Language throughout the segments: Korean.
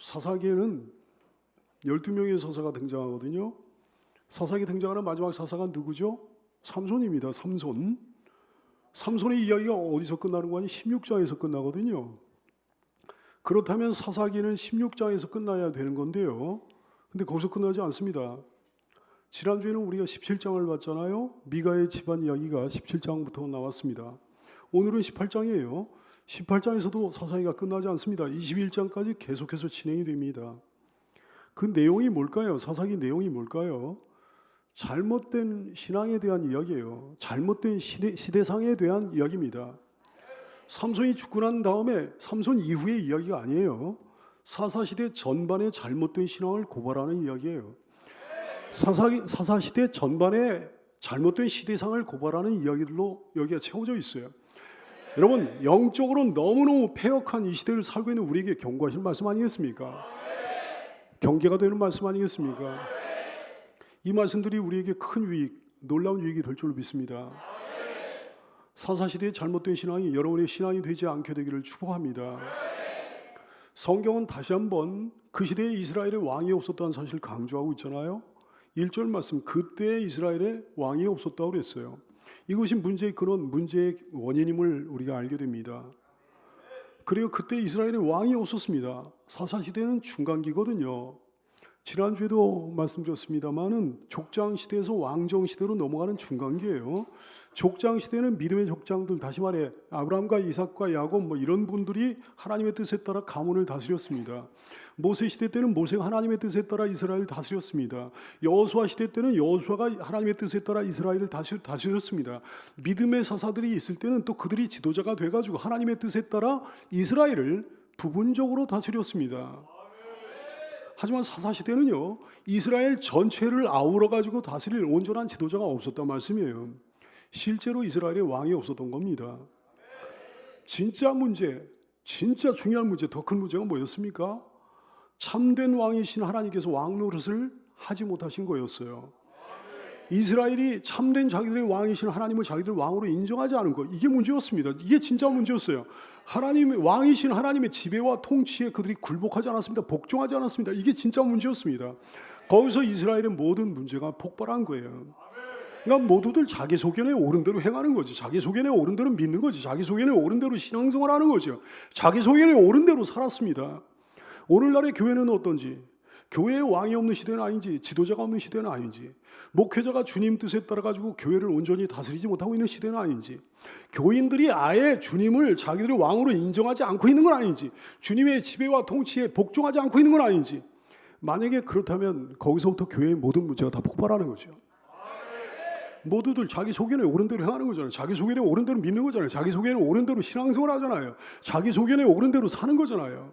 사사기에는 12명의 사사가 등장하거든요. 사사기에 등장하는 마지막 사사가 누구죠? 삼손입니다. 삼손의 이야기가 어디서 끝나는 거 아니? 16장에서 끝나거든요. 그렇다면 사사기는 16장에서 끝나야 되는 건데요. 근데 거기서 끝나지 않습니다. 지난주에는 우리가 17장을 봤잖아요. 미가의 집안 이야기가 17장부터 나왔습니다. 오늘은 18장이에요. 18장에서도 사사기가 끝나지 않습니다. 21장까지 계속해서 진행이 됩니다. 그 내용이 뭘까요? 사사기 내용이 뭘까요? 잘못된 신앙에 대한 이야기예요. 잘못된 시대상에 대한 이야기입니다. 삼손이 죽고 난 다음에 삼손 이후의 이야기가 아니에요. 사사시대 전반의 잘못된 신앙을 고발하는 이야기예요. 사사시대 전반의 잘못된 시대상을 고발하는 이야기들로 여기가 채워져 있어요. 여러분, 영적으로 너무너무 패역한 이 시대를 살고 있는 우리에게 경고하시는 말씀 아니겠습니까? 경계가 되는 말씀 아니겠습니까? 이 말씀들이 우리에게 큰 유익, 놀라운 유익이 될 줄로 믿습니다. 사사시대의 잘못된 신앙이 여러분의 신앙이 되지 않게 되기를 축복합니다. 성경은 다시 한번 그 시대에 이스라엘에 왕이 없었다는 사실을 강조하고 있잖아요. 1절 말씀, 그때 이스라엘에 왕이 없었다고 그랬어요. 이것이 문제의 근원, 문제의 원인임을 우리가 알게 됩니다. 그리고 그때 이스라엘에 왕이 없었습니다. 사사시대는 중간기거든요. 지난주에도 말씀드렸습니다마는 족장시대에서 왕정시대로 넘어가는 중간기예요. 족장시대는 믿음의 족장들, 다시 말해 아브라함과 이삭과 야곱 이런 분들이 하나님의 뜻에 따라 가문을 다스렸습니다. 모세 시대 때는 모세가 하나님의 뜻에 따라 이스라엘을 다스렸습니다. 여호수아 시대 때는 여호수아가 하나님의 뜻에 따라 이스라엘을 다스렸습니다. 믿음의 사사들이 있을 때는 또 그들이 지도자가 돼가지고 하나님의 뜻에 따라 이스라엘을 부분적으로 다스렸습니다. 하지만 사사시대는요, 이스라엘 전체를 아우러가지고 다스릴 온전한 지도자가 없었단 말씀이에요. 실제로 이스라엘에 왕이 없었던 겁니다. 진짜 문제, 진짜 중요한 문제, 더 큰 문제가 뭐였습니까? 참된 왕이신 하나님께서 왕 노릇을 하지 못하신 거였어요. 이스라엘이 참된 자기들의 왕이신 하나님을 자기들 왕으로 인정하지 않은 것, 이게 문제였습니다. 이게 진짜 문제였어요. 하나님의 왕이신 하나님의 지배와 통치에 그들이 굴복하지 않았습니다. 복종하지 않았습니다. 이게 진짜 문제였습니다. 거기서 이스라엘의 모든 문제가 폭발한 거예요. 그러니까 모두들 자기 소견에 옳은 대로 행하는 거지. 자기 소견에 옳은 대로 믿는 거지. 자기 소견에 옳은 대로 신앙생활하는 거죠. 자기 소견에 옳은 대로 살았습니다. 오늘날의 교회는 어떤지, 교회에 왕이 없는 시대는 아닌지, 지도자가 없는 시대는 아닌지, 목회자가 주님 뜻에 따라 가지고 교회를 온전히 다스리지 못하고 있는 시대는 아닌지, 교인들이 아예 주님을 자기들의 왕으로 인정하지 않고 있는 건 아닌지, 주님의 지배와 통치에 복종하지 않고 있는 건 아닌지, 만약에 그렇다면 거기서부터 교회의 모든 문제가 다 폭발하는 거죠. 모두들 자기 소견에 옳은 대로 행하는 거잖아요. 자기 소견에 옳은 대로 믿는 거잖아요. 자기 소견에 옳은 대로 신앙생활 하잖아요. 자기 소견에 옳은 대로 사는 거잖아요.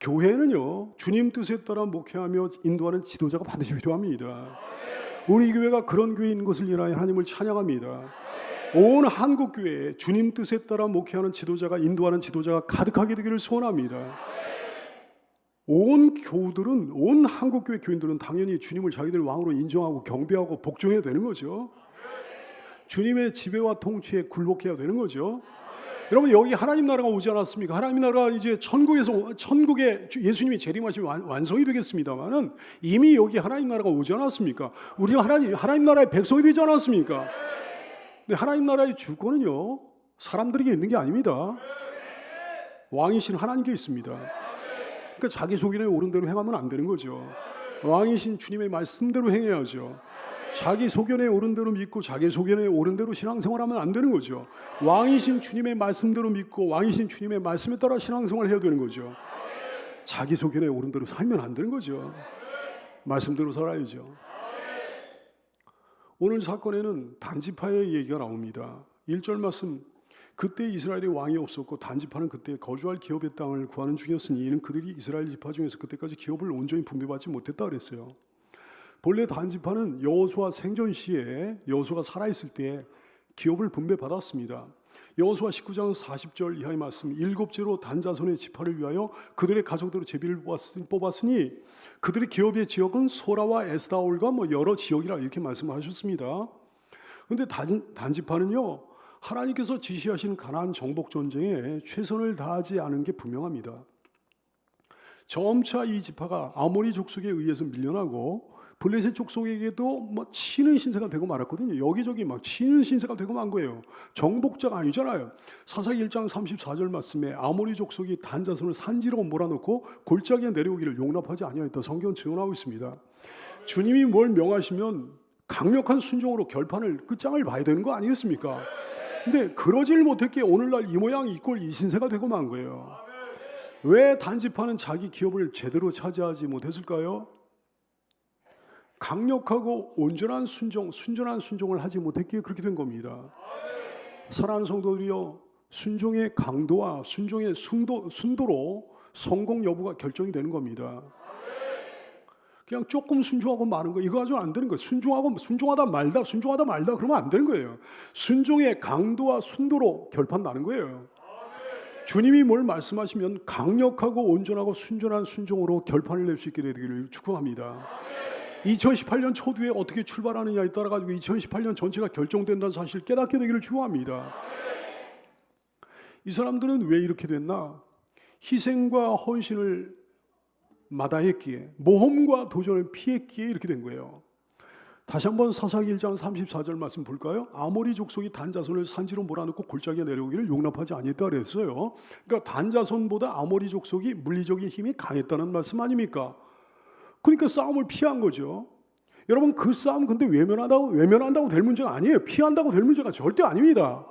교회는요, 주님 뜻에 따라 목회하며 인도하는 지도자가 반드시 필요합니다. 우리 교회가 그런 교회인 것을 인하여 하나님을 찬양합니다. 온 한국 교회에 주님 뜻에 따라 목회하는 지도자가, 인도하는 지도자가 가득하게 되기를 소원합니다. 온 교우들은, 온 한국 교회 교인들은 당연히 주님을 자기들 왕으로 인정하고 경배하고 복종해야 되는 거죠. 주님의 지배와 통치에 굴복해야 되는 거죠. 여러분, 여기 하나님 나라가 오지 않았습니까? 하나님 나라가 이제 천국에 예수님이 재림하시면 완성이 되겠습니다만은 이미 여기 하나님 나라가 오지 않았습니까? 우리가 하나님 나라의 백성이 되지 않았습니까? 근데 하나님 나라의 주권은요, 사람들에게 있는 게 아닙니다. 왕이신 하나님께 있습니다. 그러니까 자기 소견에 옳은 대로 행하면 안 되는 거죠. 왕이신 주님의 말씀대로 행해야죠. 자기 소견에 옳은 대로 믿고 자기 소견에 옳은 대로 신앙생활하면 안 되는 거죠. 왕이신 주님의 말씀대로 믿고 왕이신 주님의 말씀에 따라 신앙생활을 해야 되는 거죠. 자기 소견에 옳은 대로 살면 안 되는 거죠. 말씀대로 살아야죠. 오늘 사건에는 단지파의 얘기가 나옵니다. 1절 말씀, 그때 이스라엘에 왕이 없었고 단지파는 그때 거주할 기업의 땅을 구하는 중이었으니 이는 그들이 이스라엘 지파 중에서 그때까지 기업을 온전히 분배받지 못했다 그랬어요. 본래 단지파는 여호수아 생전 시에 여호수아가 살아있을 때 기업을 분배받았습니다. 여호수아 19장 40절 이하의 말씀, 7제로 단자손의 지파를 위하여 그들의 가족대로 제비를 뽑았으니 그들의 기업의 지역은 소라와 에스다올과 여러 지역이라 이렇게 말씀하셨습니다. 그런데 단지파는요, 하나님께서 지시하신 가나안 정복 전쟁에 최선을 다하지 않은 게 분명합니다. 점차 이 지파가 아모리 족속에 의해서 밀려나고 블레셋 족속에게도 뭐 치는 신세가 되고 말았거든요. 여기저기 막 치는 신세가 되고 만 거예요. 정복자가 아니잖아요. 사사기 1장 34절 말씀에 아모리 족속이 단 자손을 산지로 몰아넣고 골짜기에 내려오기를 용납하지 아니하였다. 성경은 증언하고 있습니다. 주님이 뭘 명하시면 강력한 순종으로 결판을 끝장을 봐야 되는 거 아니겠습니까? 근데 그러질 못했기에 오늘날 이 모양 이 꼴 이 신세가 되고 만 거예요. 왜 단지파는 자기 기업을 제대로 차지하지 못했을까요? 강력하고 온전한 순전한 순종을 하지 못했기에 그렇게 된 겁니다. 사랑하는 성도들이여, 순종의 강도와 순종의 순도로 성공 여부가 결정이 되는 겁니다. 그냥 조금 순종하고 마는 거 이거 가지고 안 되는 거예요. 순종하다 말다 그러면 안 되는 거예요. 순종의 강도와 순도로 결판 나는 거예요. 주님이 뭘 말씀하시면 강력하고 온전하고 순전한 순종으로 결판을 낼 수 있게 되기를 축복합니다. 2018년 초두에 어떻게 출발하느냐에 따라 가지고 2018년 전체가 결정된다는 사실 깨닫게 되기를 축복합니다. 이 사람들은 왜 이렇게 됐나? 희생과 헌신을 마다했기에, 모험과 도전을 피했기에 이렇게 된 거예요. 다시 한번 사사기 1장 34절 말씀 볼까요? 아모리 족속이 단자손을 산지로 몰아넣고 골짜기에 내려오기를 용납하지 아니했다 그랬어요. 그러니까 단자손보다 아모리 족속이 물리적인 힘이 강했다는 말씀 아닙니까? 그러니까 싸움을 피한 거죠. 여러분, 그 싸움 근데 외면한다고 될 문제가 아니에요. 피한다고 될 문제가 절대 아닙니다.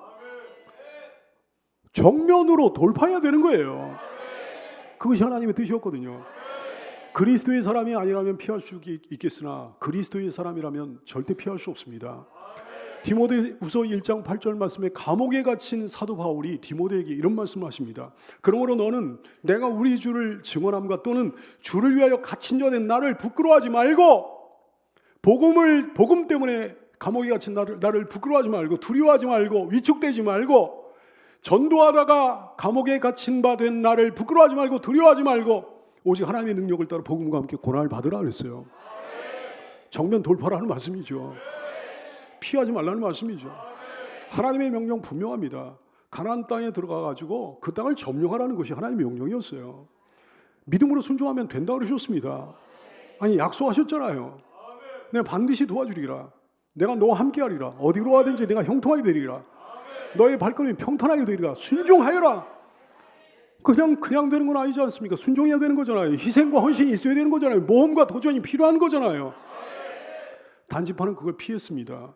정면으로 돌파해야 되는 거예요. 그것이 하나님의 뜻이었거든요. 그리스도의 사람이 아니라면 피할 수 있겠으나 그리스도의 사람이라면 절대 피할 수 없습니다. 디모데후서 1장 8절 말씀에 감옥에 갇힌 사도 바울이 디모데에게 이런 말씀을 하십니다. 그러므로 너는 내가 우리 주를 증언함과 또는 주를 위하여 갇힌 자 된 나를 부끄러워하지 말고, 복음 때문에 감옥에 갇힌 나를 부끄러워하지 말고, 두려워하지 말고, 위축되지 말고, 전도하다가 감옥에 갇힌 바 된 나를 부끄러워하지 말고 두려워하지 말고 오직 하나님의 능력을 따라 복음과 함께 고난을 받으라 그랬어요. 정면 돌파라는 말씀이죠. 피하지 말라는 말씀이죠. 하나님의 명령 분명합니다. 가나안 땅에 들어가 가지고 그 땅을 점령하라는 것이 하나님의 명령이었어요. 믿음으로 순종하면 된다 그러셨습니다. 아니, 약속하셨잖아요. 내가 반드시 도와주리라. 내가 너와 함께하리라. 어디로 가든지 내가 형통하게 되리라. 너의 발걸음이 평탄하게 되리라. 순종하여라. 그냥 되는 건 아니지 않습니까? 순종해야 되는 거잖아요. 희생과 헌신이 있어야 되는 거잖아요. 모험과 도전이 필요한 거잖아요. 단지파는 그걸 피했습니다.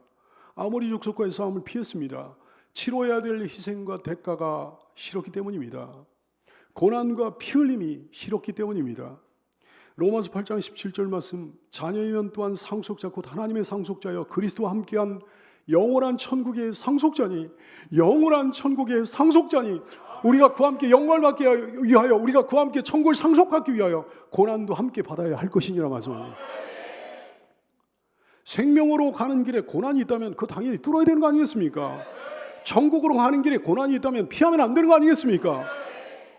아모리 족속과의 싸움을 피했습니다. 치러야 될 희생과 대가가 싫었기 때문입니다. 고난과 피 흘림이 싫었기 때문입니다. 로마서 8장 17절 말씀, 자녀이면 또한 상속자 곧 하나님의 상속자여 그리스도와 함께한 영원한 천국의 상속자니, 영원한 천국의 상속자니, 우리가 그와 함께 영광을 받기 위하여, 우리가 그와 함께 천국을 상속하기 위하여 고난도 함께 받아야 할 것이니라 말씀합니다. 생명으로 가는 길에 고난이 있다면 그거 당연히 뚫어야 되는 거 아니겠습니까? 천국으로 가는 길에 고난이 있다면 피하면 안 되는 거 아니겠습니까?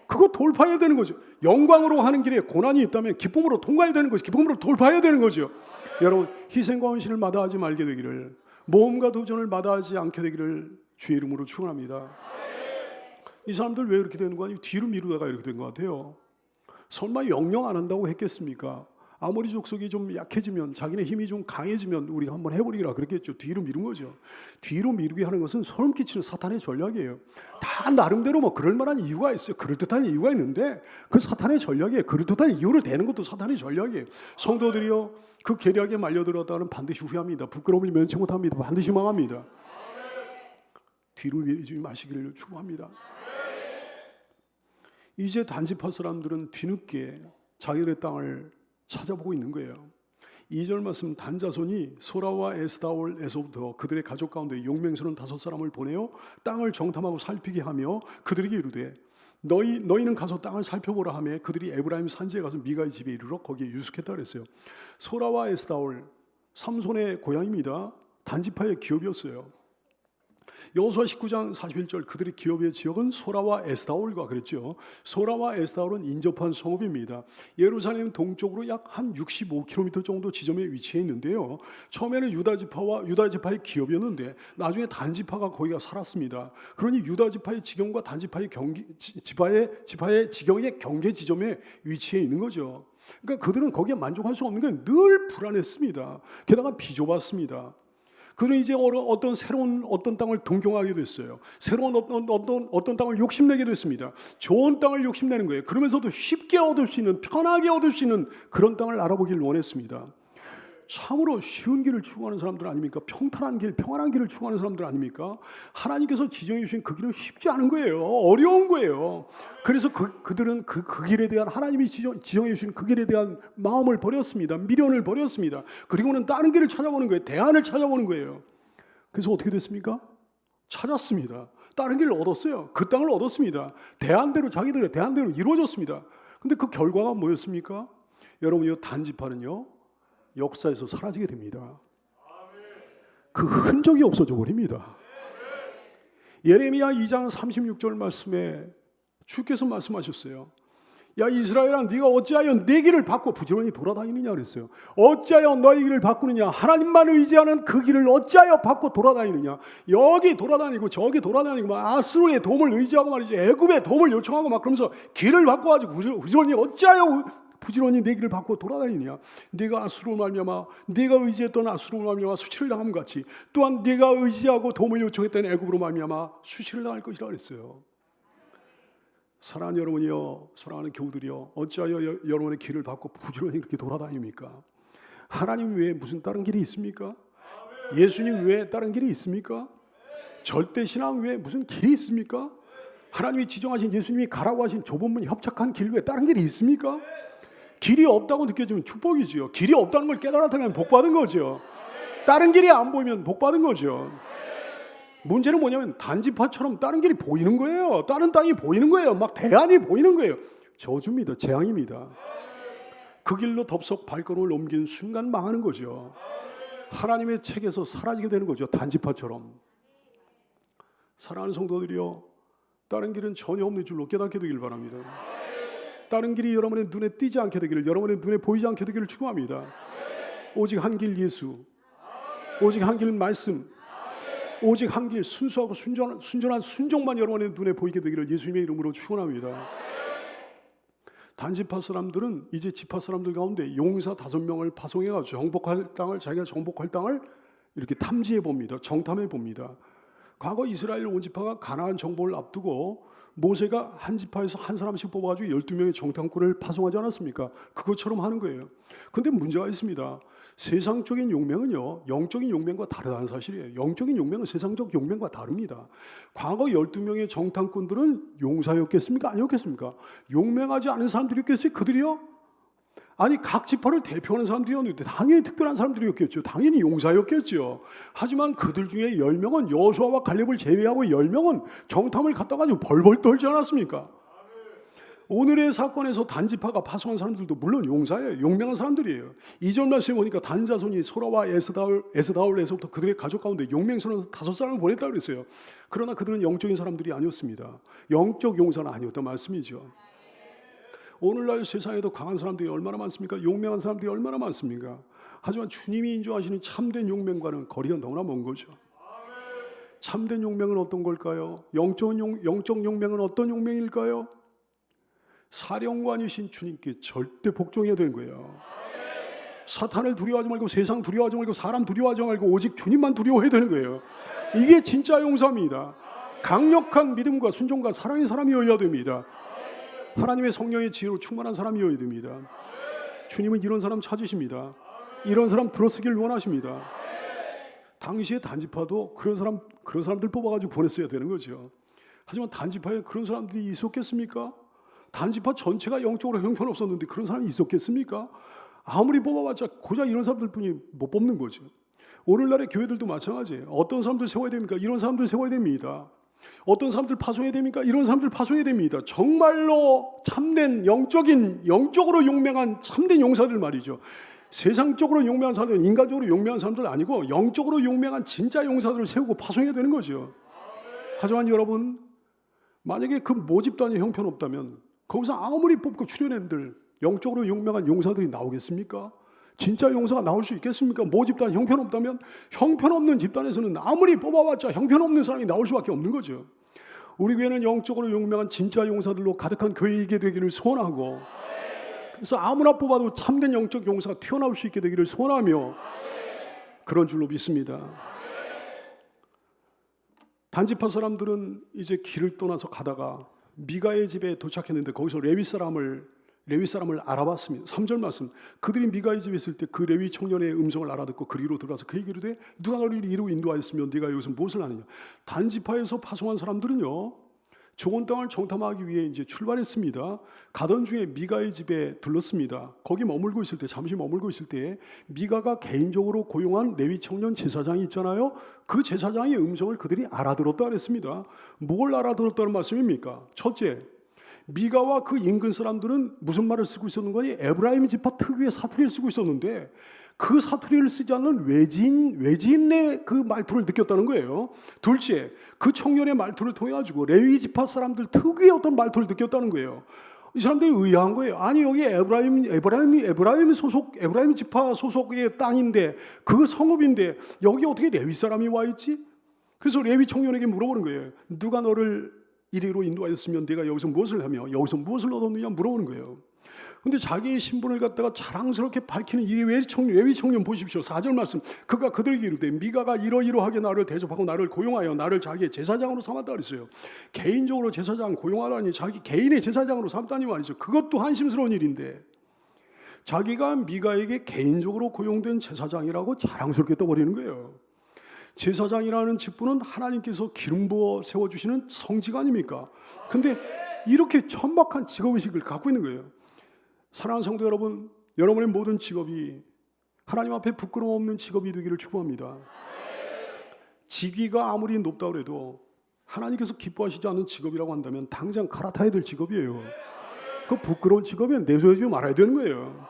그거 돌파해야 되는 거죠. 영광으로 가는 길에 고난이 있다면 기쁨으로 통과해야 되는 거죠. 기쁨으로 돌파해야 되는 거죠. 여러분, 희생과 헌신을 마다하지 말게 되기를, 모험과 도전을 마다하지 않게 되기를 주의 이름으로 축원합니다. 이 사람들 왜 이렇게 되는 거 아니에요? 뒤로 미루다가 이렇게 된 것 같아요. 설마 영영 안 한다고 했겠습니까? 아모리 족속이 좀 약해지면, 자기네 힘이 좀 강해지면 우리가 한번 해버리라 그랬겠죠. 뒤로 미룬 거죠. 뒤로 미루게 하는 것은 소름 끼치는 사탄의 전략이에요. 다 나름대로 뭐 그럴 만한 이유가 있어요. 그럴듯한 이유가 있는데 그 사탄의 전략이에요. 그럴듯한 이유를 대는 것도 사탄의 전략이에요. 성도들이요, 그 계략에 말려들었다는 반드시 후회합니다. 부끄러움을 면치 못합니다. 반드시 망합니다. 뒤로 미루지 마시기를 축복합니다. 이제 단지파 사람들은 뒤늦게 자기들의 땅을 찾아보고 있는 거예요. 2절 말씀, 단자손이 소라와 에스다올에서부터 그들의 가족 가운데 용맹스러운 5사람을 보내어 땅을 정탐하고 살피게 하며 그들에게 이르되 너희는 가서 땅을 살펴보라 하며 그들이 에브라임 산지에 가서 미가의 집에 이르러 거기에 유숙했다 그랬어요. 소라와 에스다올, 삼손의 고향입니다. 단지파의 기업이었어요. 여호수아 19장 41절 그들의 기업의 지역은 소라와 에스다올과 그랬죠. 소라와 에스다올은 인접한 성읍입니다. 예루살렘 동쪽으로 약 한 65km 정도 지점에 위치해 있는데요. 처음에는 유다 지파의 기업이었는데 나중에 단 지파가 거기가 살았습니다. 그러니 유다 지파의 지경과 단 지파의 지파의 지경의 경계 지점에 위치해 있는 거죠. 그러니까 그들은 거기에 만족할 수 없는 게 늘 불안했습니다. 게다가 비좁았습니다. 그는 이제 새로운 땅을 동경하게 됐어요. 새로운 어떤 땅을 욕심내게 됐습니다. 좋은 땅을 욕심내는 거예요. 그러면서도 쉽게 얻을 수 있는, 편하게 얻을 수 있는 그런 땅을 알아보길 원했습니다. 참으로 쉬운 길을 추구하는 사람들 아닙니까? 평탄한 길, 평안한 길을 추구하는 사람들 아닙니까? 하나님께서 지정해 주신 그 길은 쉽지 않은 거예요. 어려운 거예요. 그래서 그들은 그 길에 대한, 하나님이 지정해 주신 그 길에 대한 마음을 버렸습니다. 미련을 버렸습니다. 그리고는 다른 길을 찾아보는 거예요. 대안을 찾아보는 거예요. 그래서 어떻게 됐습니까? 찾았습니다. 다른 길을 얻었어요. 그 땅을 얻었습니다. 자기들의 대안대로 이루어졌습니다. 근데 그 결과가 뭐였습니까? 여러분, 이 단지파는요, 역사에서 사라지게 됩니다. 그 흔적이 없어져 버립니다. 예레미야 2장 36절 말씀에 주께서 말씀하셨어요. 야 이스라엘아, 네가 어찌하여 내 길을 바꿔 부지런히 돌아다니느냐 그랬어요. 어찌하여 너희 길을 바꾸느냐? 하나님만 의지하는 그 길을 어찌하여 바꿔 돌아다니느냐? 여기 돌아다니고 저기 돌아다니고 막 아수르의 도움을 의지하고 말이죠. 애굽의 도움을 요청하고 막 그러면서 길을 바꿔가지고 부지런히 어찌하여 부지런히 내 길을 바꿔 돌아다니냐? 네가 아수르로 말미암아, 네가 의지했던 아수르로 말미암아 수치를 당함 같이 또한 네가 의지하고 도움을 요청했던 애굽으로 말미암아 수치를 당할 것이라 그랬어요. 사랑하는 여러분이요, 사랑하는 교우들이요, 어찌하여 여러분의 길을 바꿔 부지런히 그렇게 돌아다닙니까? 하나님 외에 무슨 다른 길이 있습니까? 예수님 외에 다른 길이 있습니까? 절대신앙 외에 무슨 길이 있습니까? 하나님이 지정하신, 예수님이 가라고 하신 좁은 문 협착한 길 외에 다른 길이 있습니까? 길이 없다고 느껴지면 축복이지요. 길이 없다는 걸 깨달았다면 복받은 거죠. 다른 길이 안 보이면 복받은 거죠. 문제는 뭐냐면 단지파처럼 다른 길이 보이는 거예요. 다른 땅이 보이는 거예요. 막 대안이 보이는 거예요. 저주입니다. 재앙입니다. 그 길로 덥석 발걸음을 옮긴 순간 망하는 거죠. 하나님의 책에서 사라지게 되는 거죠. 단지파처럼. 사랑하는 성도들이요, 다른 길은 전혀 없는 줄로 깨닫게 되길 바랍니다. 다른 길이 여러분의 눈에 띄지 않게 되기를, 여러분의 눈에 보이지 않게 되기를 축원합니다. 오직 한 길 예수, 오직 한 길 말씀, 오직 한 길 순수하고 순전한 순종만 여러분의 눈에 보이게 되기를 예수님의 이름으로 축원합니다. 단지파 사람들은 이제 지파 사람들 가운데 용사 5명을 파송해가지고 자기가 정복할 땅을 이렇게 탐지해 봅니다. 정탐해 봅니다. 과거 이스라엘 온 지파가 가나안 정복을 앞두고 모세가 한 지파에서 한 사람씩 뽑아가지고 12명의 정탐꾼을 파송하지 않았습니까? 그것처럼 하는 거예요. 그런데 문제가 있습니다. 세상적인 용맹은요, 영적인 용맹과 다르다는 사실이에요. 영적인 용맹은 세상적 용맹과 다릅니다. 과거 12명의 정탐꾼들은 용사였겠습니까? 아니었겠습니까? 용맹하지 않은 사람들이었겠어요? 그들이요? 아니, 각 지파를 대표하는 사람들이었는데 당연히 특별한 사람들이었겠죠. 당연히 용사였겠죠. 하지만 그들 중에 10명은 여호수아와 갈렙을 제외하고 10명은 정탐을 갔다 가지고 벌벌 떨지 않았습니까? 오늘의 사건에서 단지파가 파송한 사람들도 물론 용사예요. 용맹한 사람들이에요. 2절 말씀에 보니까 단 자손이 소라와 에스다올에서부터 그들의 가족 가운데 용맹스러운 5사람을 보냈다고 그랬어요. 그러나 그들은 영적인 사람들이 아니었습니다. 영적 용사는 아니었단 말씀이죠. 오늘날 세상에도 강한 사람들이 얼마나 많습니까? 용맹한 사람들이 얼마나 많습니까? 하지만 주님이 인정하시는 참된 용맹과는 거리가 너무나 먼 거죠. 참된 용맹은 어떤 걸까요? 영적 용맹은 어떤 용맹일까요? 사령관이신 주님께 절대 복종해야 되는 거예요. 사탄을 두려워하지 말고, 세상 두려워하지 말고, 사람 두려워하지 말고 오직 주님만 두려워해야 되는 거예요. 이게 진짜 용사입니다. 강력한 믿음과 순종과 사랑의 사람이어야 됩니다. 하나님의 성령의 지혜로 충만한 사람이어야 됩니다. 주님은 이런 사람 찾으십니다. 이런 사람 들어쓰기를 원하십니다. 당시의 단지파도 그런 사람들 뽑아가지고 보냈어야 되는 거죠. 하지만 단지파에 그런 사람들이 있었겠습니까? 단지파 전체가 영적으로 형편없었는데 그런 사람이 있었겠습니까? 아무리 뽑아봤자 고작 이런 사람들뿐이 못 뽑는 거죠. 오늘날의 교회들도 마찬가지예요. 어떤 사람들 세워야 됩니까? 이런 사람들 세워야 됩니다. 어떤 사람들 파송해야 됩니까? 이런 사람들 파송해야 됩니다. 정말로 참된 영적으로 용맹한 참된 용사들 말이죠. 세상적으로 용맹한 사람들은 인간적으로 용맹한 사람들 아니고 영적으로 용맹한 진짜 용사들을 세우고 파송해야 되는 거죠. 하지만 여러분, 만약에 그 모집단이 형편없다면 거기서 아무리 뽑고 출연인들 영적으로 용맹한 용사들이 나오겠습니까? 진짜 용사가 나올 수 있겠습니까? 모집단 형편없다면 형편없는 집단에서는 아무리 뽑아봤자 형편없는 사람이 나올 수밖에 없는 거죠. 우리 교회는 영적으로 용맹한 진짜 용사들로 가득한 교회이게 되기를 소원하고, 그래서 아무나 뽑아도 참된 영적 용사가 튀어나올 수 있게 되기를 소원하며 그런 줄로 믿습니다. 단지파 사람들은 이제 길을 떠나서 가다가 미가의 집에 도착했는데 거기서 레위 사람을 알아봤습니다. 3절 말씀, 그들이 미가의 집에 있을 때 그 레위 청년의 음성을 알아듣고 그리로 들어가서 그에게 이르되 누가 너를 이리로 인도하였으며 네가 여기서 무엇을 하느냐. 단지파에서 파송한 사람들은요, 좋은 땅을 정탐하기 위해 이제 출발했습니다. 가던 중에 미가의 집에 들렀습니다. 거기 잠시 머물고 있을 때 미가가 개인적으로 고용한 레위 청년 제사장이 있잖아요. 그 제사장의 음성을 그들이 알아들었다 그랬습니다. 뭘 알아들었다는 말씀입니까? 첫째, 미가와 그 인근 사람들은 무슨 말을 쓰고 있었는 거니? 에브라임 지파 특유의 사투리를 쓰고 있었는데 그 사투리를 쓰지 않는 외지인의 그 말투를 느꼈다는 거예요. 둘째, 그 청년의 말투를 통해 가지고 레위 지파 사람들 특유의 어떤 말투를 느꼈다는 거예요. 이 사람들이 의아한 거예요. 아니 여기 에브라임 지파 소속의 땅인데 그 성읍인데 여기 어떻게 레위 사람이 와 있지? 그래서 레위 청년에게 물어보는 거예요. 누가 너를 이리로 인도하였으면 네가 여기서 무엇을 하며 여기서 무엇을 얻었느냐 물어보는 거예요. 근데 자기의 신분을 갖다가 자랑스럽게 밝히는 이 레위 청년 보십시오. 4절 말씀, 그가 그들에게 이르되 미가가 이러이러하게 나를 대접하고 나를 고용하여 나를 자기의 제사장으로 삼았다 그랬어요. 개인적으로 제사장 고용하라니 자기 개인의 제사장으로 삼다니 말이죠. 그것도 한심스러운 일인데 자기가 미가에게 개인적으로 고용된 제사장이라고 자랑스럽게 떠버리는 거예요. 제사장이라는 직분은 하나님께서 기름 부어 세워주시는 성직 아닙니까? 근데 이렇게 천박한 직업의식을 갖고 있는 거예요. 사랑하는 성도 여러분, 여러분의 모든 직업이 하나님 앞에 부끄러움 없는 직업이 되기를 축복합니다. 직위가 아무리 높다고 해도 하나님께서 기뻐하시지 않는 직업이라고 한다면 당장 갈아타야 될 직업이에요. 그 부끄러운 직업은 내줘야지 말아야 되는 거예요.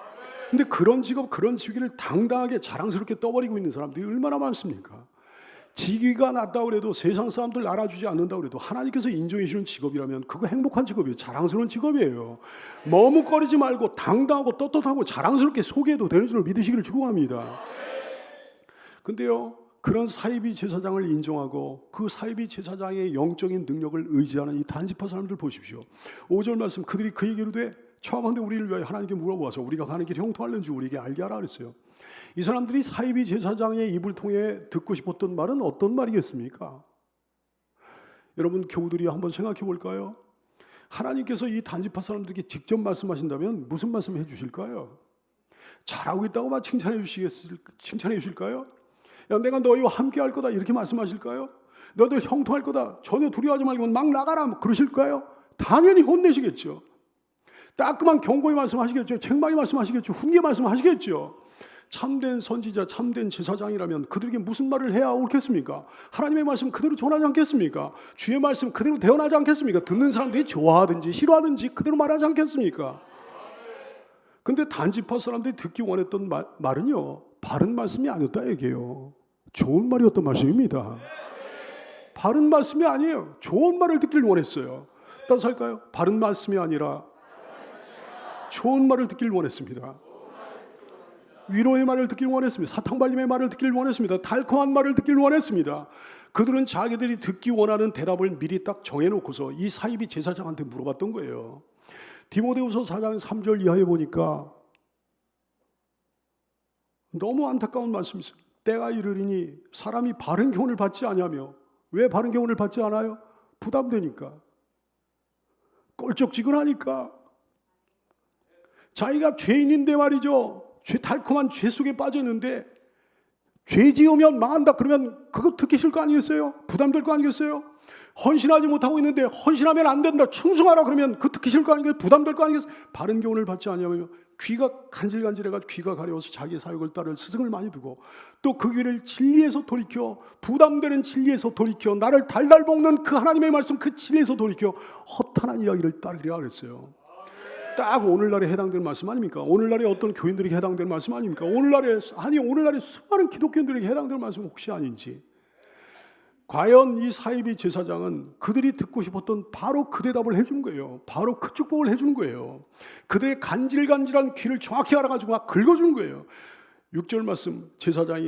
근데 그런 직업, 그런 직위를 당당하게 자랑스럽게 떠버리고 있는 사람들이 얼마나 많습니까? 직위가 낮다고 해도 세상 사람들 알아주지 않는다고 해도 하나님께서 인정해 주시는 직업이라면 그거 행복한 직업이에요. 자랑스러운 직업이에요. 머뭇거리지 말고 당당하고 떳떳하고 자랑스럽게 소개해도 되는 줄 믿으시기를 축복합니다. 근데요, 그런 사이비 제사장을 인정하고 그 사이비 제사장의 영적인 능력을 의지하는 이 단지파 사람들 보십시오. 5절 말씀, 그들이 그에게 이르되 청하건대 우리를 위하여 하나님께 물어보아서 우리가 가는 길 형통할는지 우리에게 알게 하라 그랬어요. 이 사람들이 사이비 제사장의 입을 통해 듣고 싶었던 말은 어떤 말이겠습니까? 여러분 교우들이 한번 생각해 볼까요? 하나님께서 이 단지파 사람들에게 직접 말씀하신다면 무슨 말씀 해주실까요? 잘하고 있다고만 칭찬해 주실까요? 야, 내가 너희와 함께 할 거다 이렇게 말씀하실까요? 너도 형통할 거다 전혀 두려워하지 말고 막 나가라 그러실까요? 당연히 혼내시겠죠. 따끔한 경고의 말씀하시겠죠. 책망의 말씀하시겠죠. 훈계 말씀하시겠죠. 참된 선지자, 참된 제사장이라면 그들에게 무슨 말을 해야 옳겠습니까? 하나님의 말씀 그대로 전하지 않겠습니까? 주의 말씀 그대로 대언하지 않겠습니까? 듣는 사람들이 좋아하든지 싫어하든지 그대로 말하지 않겠습니까? 근데 단지파 사람들이 듣기 원했던 말은요, 바른 말씀이 아니었다 얘기해요. 좋은 말이었던 말씀입니다. 바른 말씀이 아니에요. 좋은 말을 듣길 원했어요. 따라서 할까요? 바른 말씀이 아니라 좋은 말을 듣길 원했습니다. 위로의 말을 듣길 원했습니다. 사탕발림의 말을 듣길 원했습니다. 달콤한 말을 듣길 원했습니다. 그들은 자기들이 듣기 원하는 대답을 미리 딱 정해놓고서 이 사이비 제사장한테 물어봤던 거예요. 디모데후서 4장 3절 이하에 보니까 너무 안타까운 말씀이 있어요. 때가 이르리니 사람이 바른 교훈을 받지 않으며, 왜 바른 교훈을 받지 않아요? 부담되니까, 껄쩍지근하니까, 자기가 죄인인데 말이죠. 달콤한 죄 속에 빠졌는데 죄 지으면 망한다 그러면 그거 듣기 싫을 거 아니겠어요? 부담될 거 아니겠어요? 헌신하지 못하고 있는데 헌신하면 안 된다 충성하라 그러면 그거 듣기 싫을 거 아니겠어요? 부담될 거 아니겠어요? 바른 교훈을 받지 않으면 귀가 간질간질해가지고 귀가 가려워서 자기 사역을 따를 스승을 많이 두고 또 그 귀를 진리에서 돌이켜 부담되는 진리에서 돌이켜 나를 달달 볶는 그 하나님의 말씀 그 진리에서 돌이켜 허탄한 이야기를 따르려 그랬어요. 딱 오늘날에 해당되는 말씀 아닙니까? 오늘날에 어떤 교인들에게 해당되는 말씀 아닙니까? 오늘날에 수많은 기독교인들에게 해당되는 말씀 혹시 아닌지. 과연 이 사이비 제사장은 그들이 듣고 싶었던 바로 그 대답을 해주는 거예요. 바로 그 축복을 해주는 거예요. 그들의 간질간질한 귀를 정확히 알아가지고 막 긁어주는 거예요. 6절 말씀,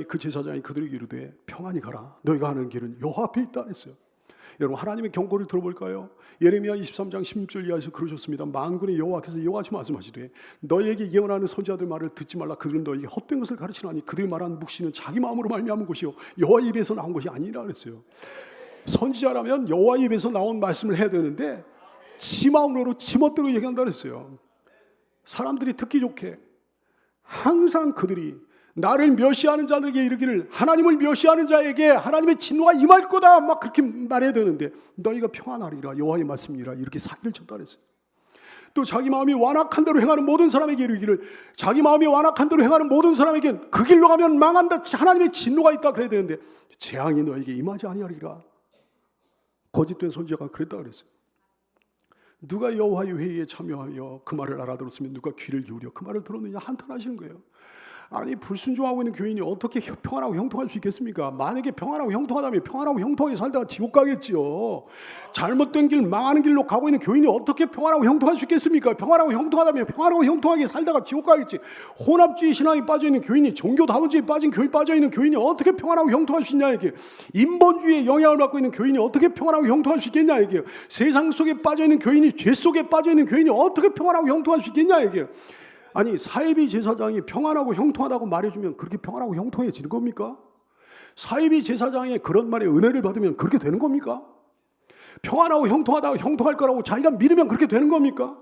그 제사장이 그들에게 이르되 평안히 가라. 너희가 하는 길은 여호와 앞에 있다 했어요. 여러분, 하나님의 경고를 들어볼까요? 예레미야 23장 16절 이하에서 그러셨습니다. 만군의 여호와께서 여호와같이 말씀하시되 너희에게 예언하는 선지자들 말을 듣지 말라. 그들은 너희에게 헛된 것을 가르치나니 그들이 말하는 묵시는 자기 마음으로 말미암은 것이요 여호와 입에서 나온 것이 아니라 그랬어요. 선지자라면 여호와 입에서 나온 말씀을 해야 되는데 지 마음으로 지 멋대로 얘기한다 그랬어요. 사람들이 듣기 좋게 항상 그들이 나를 멸시하는 자들에게 이르기를 하나님을 멸시하는 자에게 하나님의 진노가 임할 거다 막 그렇게 말해야 되는데 너희가 평안하리라 여호와의 말씀이라 이렇게 사기를 쳤다 그랬어요. 또 자기 마음이 완악한 대로 행하는 모든 사람에게 이르기를 자기 마음이 완악한 대로 행하는 모든 사람에게 그 길로 가면 망한다 하나님의 진노가 있다 그래야 되는데 재앙이 너에게 임하지 아니하리라. 거짓된 선지자가 그랬다 그랬어요. 누가 여호와의 회의에 참여하며 그 말을 알아들었으면 누가 귀를 기울여 그 말을 들었느냐 한탄하시는 거예요. 아니 불순종하고 있는 교인이 어떻게 평안하고 형통할 수 있겠습니까? 만약에 평안하고 형통하다면 평안하고 형통하게 살다가 지옥 가겠지요. 잘못된 길 망하는 길로 가고 있는 교인이 어떻게 평안하고 형통할 수 있겠습니까? 평안하고 형통하다면 평안하고 형통하게 살다가 지옥 가겠지. 혼합주의 신앙에 빠져있는 교인이 종교다원주의에 빠져있는 교인이 어떻게 평안하고 형통할 수 있냐 이게. 인본주의의 영향을 받고 있는 교인이 어떻게 평안하고 형통할 수 있겠냐 이게. 세상 속에 빠져있는 교인이 죄 속에 빠져있는 교인이 어떻게 평안하고 형통할 수 있겠냐 이게. 아니 사이비 제사장이 평안하고 형통하다고 말해주면 그렇게 평안하고 형통해지는 겁니까? 사이비 제사장의 그런 말에 은혜를 받으면 그렇게 되는 겁니까? 평안하고 형통하다고 형통할 거라고 자기가 믿으면 그렇게 되는 겁니까?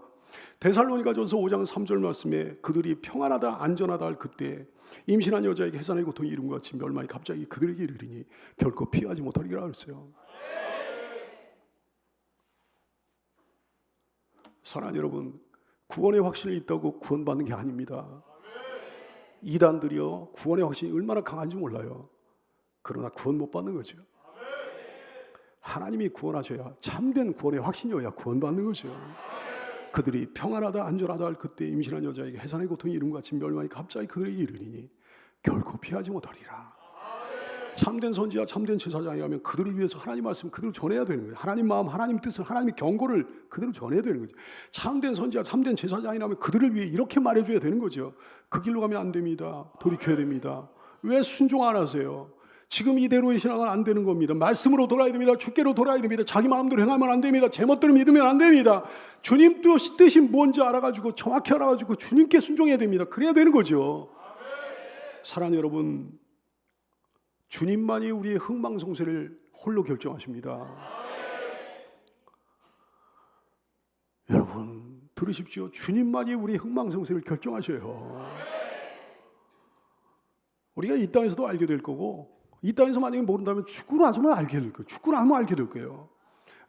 데살로니가전서 5장 3절 말씀에 그들이 평안하다 안전하다 할 그때 임신한 여자에게 해산의 고통이 이룬 것 같이 멸망이 갑자기 그들에게 이르리니 결코 피하지 못하리라 그랬어요. 사랑하는 여러분, 구원의 확신이 있다고 구원받는 게 아닙니다. 이단들이요 구원의 확신이 얼마나 강한지 몰라요. 그러나 구원 못 받는 거죠. 하나님이 구원하셔야 참된 구원의 확신이어야 구원받는 거죠. 그들이 평안하다 안전하다 할 그때 임신한 여자에게 해산의 고통이 이룬 것 같이 멸망이 갑자기 그들에게 이르리니 결코 피하지 못하리라. 참된 선지자 참된 제사장이라면 그들을 위해서 하나님 말씀 그대로 전해야 되는 거예요. 하나님 마음 하나님 뜻을 하나님의 경고를 그대로 전해야 되는 거죠. 참된 선지자 참된 제사장이라면 그들을 위해 이렇게 말해줘야 되는 거죠. 그 길로 가면 안 됩니다. 돌이켜야 됩니다. 왜 순종 안 하세요? 지금 이대로의 신앙은 안 되는 겁니다. 말씀으로 돌아야 됩니다. 주께로 돌아야 됩니다. 자기 마음대로 행하면 안 됩니다. 제멋대로 믿으면 안 됩니다. 주님 뜻이 뭔지 알아가지고 정확히 알아가지고 주님께 순종해야 됩니다. 그래야 되는 거죠. 사랑하는 여러분, 주님만이 우리의 흥망성쇠를 홀로 결정하십니다. 여러분 들으십시오. 주님만이 우리의 흥망성쇠를 결정하셔요. 우리가 이 땅에서도 알게 될 거고 이 땅에서 만약에 모른다면 죽고 나서만 알게 될 거예요. 죽고 나면 알게 될 거예요.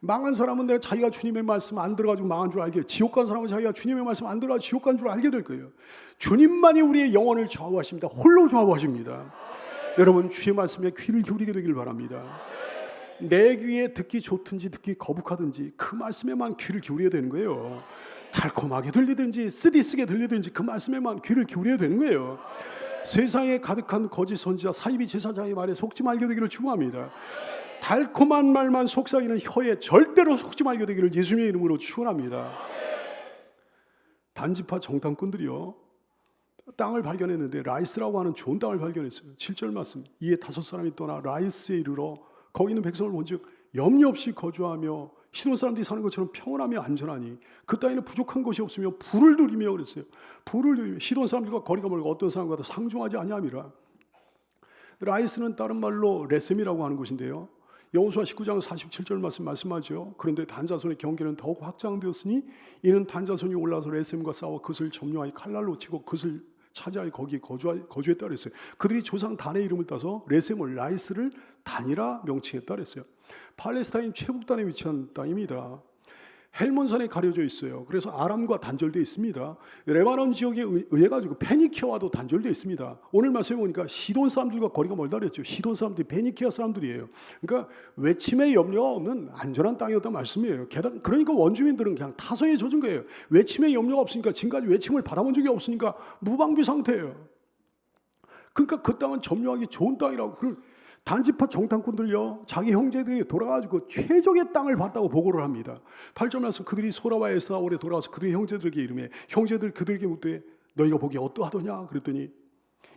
망한 사람은 내가 자기가 주님의 말씀 안 들어가지고 망한 줄 알게, 지옥 간 사람은 자기가 주님의 말씀 안 들어가지고 지옥 간 줄 알게 될 거예요. 주님만이 우리의 영혼을 좌우하십니다. 홀로 좌우하십니다. 여러분 주의 말씀에 귀를 기울이게 되길 바랍니다. 내 귀에 듣기 좋든지 듣기 거북하든지 그 말씀에만 귀를 기울여야 되는 거예요. 달콤하게 들리든지 쓰디쓰게 들리든지 그 말씀에만 귀를 기울여야 되는 거예요. 세상에 가득한 거짓 선지자 사이비 제사장의 말에 속지 말게 되기를 축원합니다. 달콤한 말만 속삭이는 혀에 절대로 속지 말게 되기를 예수님의 이름으로 축원합니다. 단지파 정탐꾼들이요 땅을 발견했는데 라이스라고 하는 좋은 땅을 발견했어요. 7절 말씀, 이에 5사람이 떠나 라이스에 이르러 거기 있는 백성을 본즉 염려 없이 거주하며 시돈 사람들이 사는 것처럼 평온하며 안전하니 그 땅에는 부족한 것이 없으며 부를 누리며 그랬어요. 부를 누리며 시돈 사람들과 거리가 멀고 어떤 사람과도 상종하지 아니함이라. 라이스는 다른 말로 레셈이라고 하는 곳인데요. 여호수아 19장 47절 말씀하죠. 그런데 단자손의 경계는 더욱 확장되었으니 이는 단자손이 올라서 레셈과 싸워 그것을 점령하여 칼날로 치고 그것을 차지하여 거기에 거주했다 그랬어요. 그들이 조상 단의 이름을 따서 레셈을 라이스를 단이라 명칭했다 그랬어요. 팔레스타인 최북단에 위치한 땅입니다. 헬몬산에 가려져 있어요. 그래서 아람과 단절되어 있습니다. 레바논 지역에 의해 가지고 페니키아와도 단절되어 있습니다. 오늘 말씀해 보니까 시돈 사람들과 거리가 멀다 그랬죠. 시돈 사람들이 페니키아 사람들이에요. 그러니까 외침의 염려가 없는 안전한 땅이었단 말씀이에요. 그러니까 원주민들은 그냥 타성에 젖은 거예요. 외침의 염려가 없으니까 지금까지 외침을 받아본 적이 없으니까 무방비 상태예요. 그러니까 그 땅은 점령하기 좋은 땅이라고. 단지파 정탐꾼들요, 자기 형제들이 돌아가지고 최적의 땅을 봤다고 보고를 합니다. 8절 말씀, 그들이 소라와 에스라올에 돌아와서 그들의 형제들에게 이르매 형제들 그들에게 묻되 너희가 보기에 어떠하더냐 그랬더니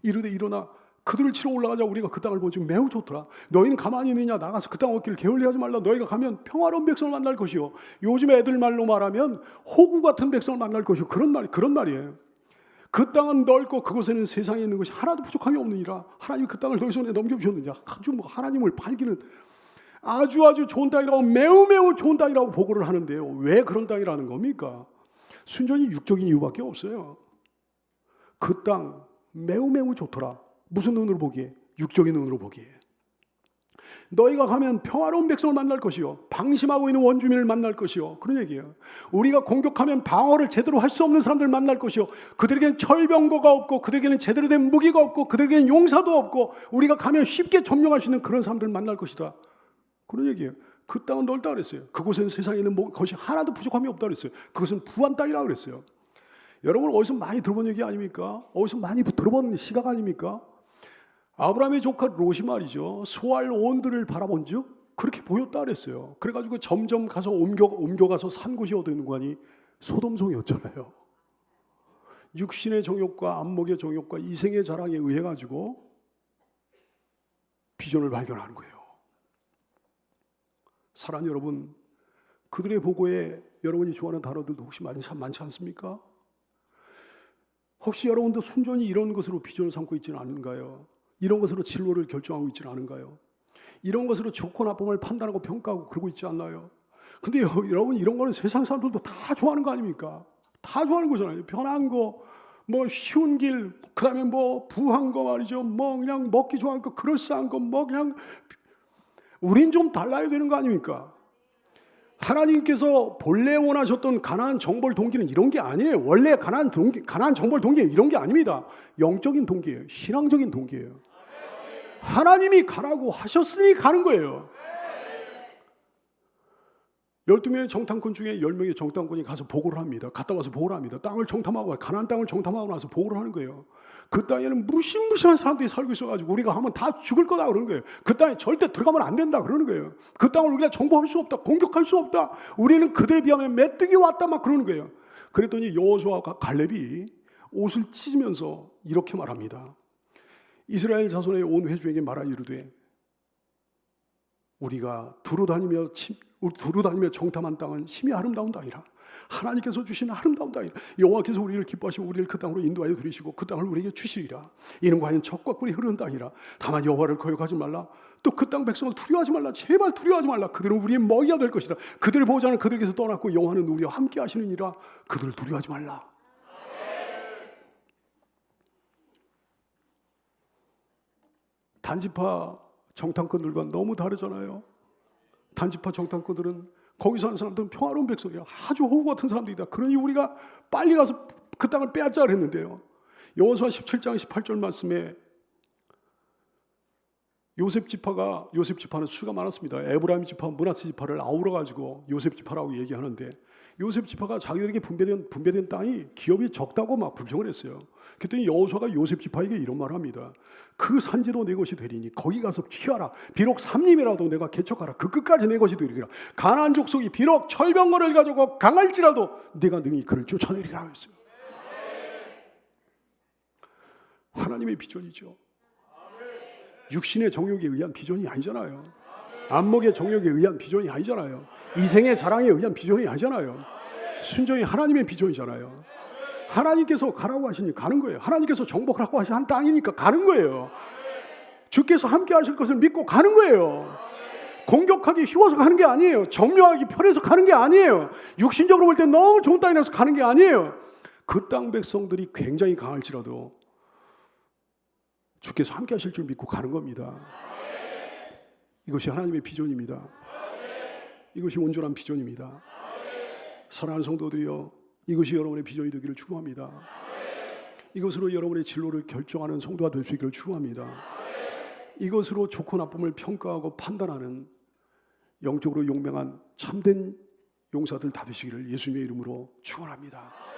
이르되 일어나 그들을 치러 올라가자. 우리가 그 땅을 보니 매우 좋더라. 너희는 가만히 있느냐. 나가서 그 땅 얻기를 게을리하지 말라. 너희가 가면 평화로운 백성을 만날 것이요, 요즘 애들 말로 말하면 호구 같은 백성을 만날 것이요, 그런 말이에요. 그 땅은 넓고 그곳에는 세상에 있는 것이 하나도 부족함이 없느니라. 하나님이 그 땅을 너희 손에 넘겨주셨느냐. 아주 하나님을 팔기는 아주 좋은 땅이라고, 매우 좋은 땅이라고 보고를 하는데요. 왜 그런 땅이라는 겁니까? 순전히 육적인 이유밖에 없어요. 그 땅 매우 좋더라. 무슨 눈으로 보기에? 육적인 눈으로 보기에. 너희가 가면 평화로운 백성을 만날 것이요, 방심하고 있는 원주민을 만날 것이요, 그런 얘기예요. 우리가 공격하면 방어를 제대로 할 수 없는 사람들을 만날 것이요, 그들에게는 철병거가 없고 그들에게는 제대로 된 무기가 없고 그들에게는 용사도 없고 우리가 가면 쉽게 점령할 수 있는 그런 사람들을 만날 것이다, 그런 얘기예요. 그 땅은 넓다 그랬어요. 그곳에는 세상에 있는 것이 하나도 부족함이 없다 그랬어요. 그것은 부한 땅이라고 그랬어요. 여러분 어디서 많이 들어본 얘기 아닙니까? 어디서 많이 들어본 시각 아닙니까? 아브라함의 조카 롯이 말이죠, 소알 온들을 바라본 즉 그렇게 보였다 그랬어요. 그래가지고 점점 가서 옮겨가서 산 곳이 어디 있는 거 아니? 소돔성이었잖아요. 육신의 정욕과 안목의 정욕과 이생의 자랑에 의해 가지고 비전을 발견하는 거예요. 사랑하는 여러분, 그들의 보고에 여러분이 좋아하는 단어들도 혹시 많지 않습니까? 혹시 여러분도 순전히 이런 것으로 비전을 삼고 있지는 않은가요? 이런 것으로 진로를 결정하고 있지는 않은가요? 이런 것으로 좋고 나쁨을 판단하고 평가하고 그러고 있지 않나요? 근데 여러분 이런 거는 세상 사람들도 다 좋아하는 거 아닙니까? 다 좋아하는 거잖아요. 편한 거, 뭐 쉬운 길, 그 다음에 뭐 부한 거 말이죠. 뭐 그냥 먹기 좋아하는 거, 그럴싸한 거, 뭐 그냥. 우린 좀 달라야 되는 거 아닙니까? 하나님께서 본래 원하셨던 가나안 정벌 동기는 이런 게 아니에요. 원래 가나안 정벌 동기는 이런 게 아닙니다. 영적인 동기예요. 신앙적인 동기예요. 하나님이 가라고 하셨으니 가는 거예요. 12명의 정탐꾼 중에 10명의 정탐꾼이 가서 보고를 합니다. 갔다 와서 보고를 합니다. 땅을 정탐하고, 가나안 땅을 정탐하고 나서 보고를 하는 거예요. 그 땅에는 무시무시한 사람들이 살고 있어가지고 우리가 하면 다 죽을 거다 그러는 거예요. 그 땅에 절대 들어가면 안 된다 그러는 거예요. 그 땅을 우리가 정복할 수 없다, 공격할 수 없다, 우리는 그들에 비하면 메뚜기 왔다 막 그러는 거예요. 그랬더니 여호수아와 갈렙이 옷을 찢으면서 이렇게 말합니다. 이스라엘 자손의 온 회중에게 말하 이르되 우리가 두루 다니며 정탐한 땅은 심히 아름다운 땅이라. 하나님께서 주신 아름다운 땅이라. 여호와께서 우리를 기뻐하시고 우리를 그 땅으로 인도하여 들이시고 그 땅을 우리에게 주시리라. 이는 과연 젖과 꿀이 흐르는 땅이라. 다만 여호와를 거역하지 말라. 또 그 땅 백성을 두려워하지 말라. 제발 두려워하지 말라. 그들은 우리의 먹이가 될 것이라. 그들의 보호자는 그들에게서 떠났고 여호와는 우리와 함께 하시느니라. 그들을 두려워하지 말라. 단지파 정탐꾼들과 너무 다르잖아요. 단지파 정탐꾼들은 거기 사는 사람들은 평화로운 백성이야, 아주 호구 같은 사람들이다. 그러니 우리가 빨리 가서 그 땅을 빼앗자 그랬는데요. 여호수아 17장 18절 말씀에 요셉 지파는 수가 많았습니다. 에브라임 지파, 므낫세 지파를 아우러 가지고 요셉 지파라고 얘기하는데, 요셉 지파가 자기들에게 분배된 땅이 기업이 적다고 막 불평을 했어요. 그랬더니 여호수아가 요셉 지파에게 이런 말을 합니다. 그 산지도 내 것이 되리니 거기 가서 취하라. 비록 삼림이라도 내가 개척하라. 그 끝까지 내 것이 되리라. 가나안 족속이 비록 철병거를 가지고 강할지라도 내가 능히 그를 쫓아내리라 했어요. 하나님의 비전이죠. 육신의 정욕에 의한 비전이 아니잖아요. 안목의 정욕에 의한 비전이 아니잖아요. 이생의 자랑에 의한 비전이 아니잖아요. 순전히 하나님의 비전이잖아요. 하나님께서 가라고 하시니 가는 거예요. 하나님께서 정복하라고 하신 한 땅이니까 가는 거예요. 주께서 함께 하실 것을 믿고 가는 거예요. 공격하기 쉬워서 가는 게 아니에요. 점령하기 편해서 가는 게 아니에요. 육신적으로 볼 때 너무 좋은 땅이라서 가는 게 아니에요. 그 땅 백성들이 굉장히 강할지라도 주께서 함께 하실 줄 믿고 가는 겁니다. 이것이 하나님의 비전입니다. 이것이 온전한 비전입니다. 사랑하는 성도들이여, 이것이 여러분의 비전이 되기를 축원합니다. 이것으로 여러분의 진로를 결정하는 성도가 될 수 있기를 축원합니다. 이것으로 좋고 나쁨을 평가하고 판단하는 영적으로 용맹한 참된 용사들 다 되시기를 예수님의 이름으로 축원합니다.